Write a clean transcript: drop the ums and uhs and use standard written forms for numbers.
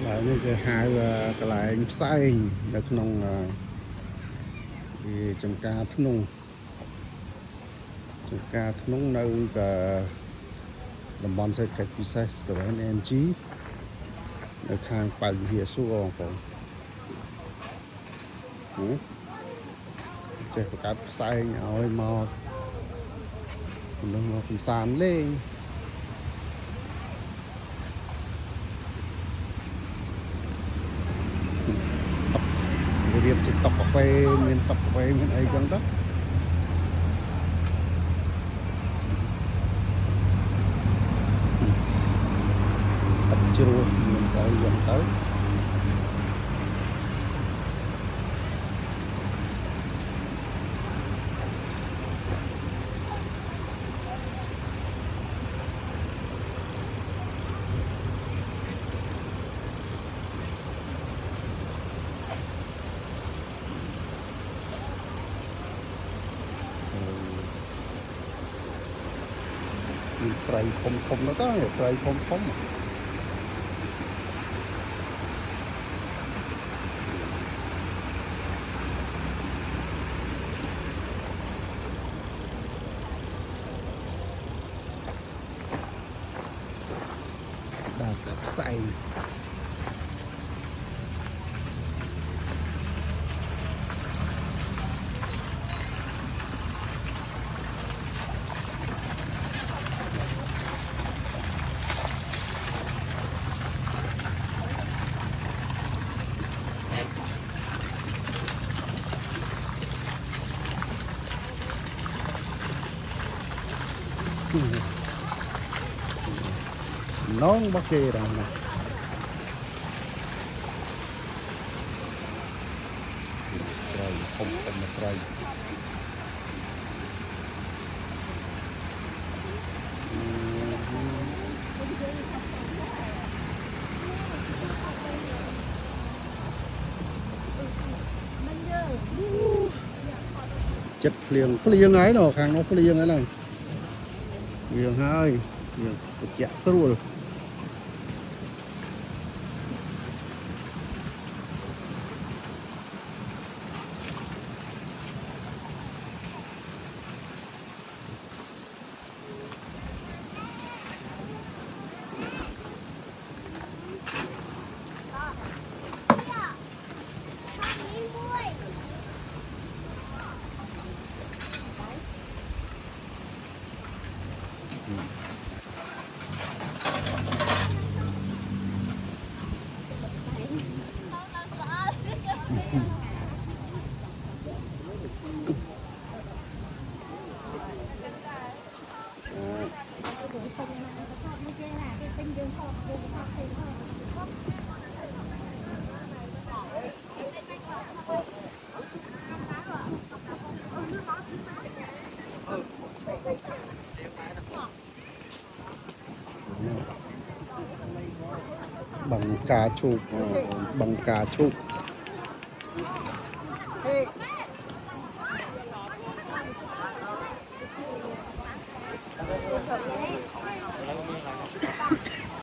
là như cái hai cái lại sai được nông thì trong ca nông nơi cái đồng bằng sẽ cách bị sai sở hữu NG ở hàng bằng hiện số còn chạy phải cắt sai nhau ấy mà nó cũng sàn lên việc thì tập quay mình ấy chẳng đó tập chưa mình sẽ dần tới trời không nó có trời không đào cặp say nón bắc kê rồi nè trời không mà trời chất liền ấy rồi khang nó liền ấy này liền hai liền chẹt rồi bằng cà chụp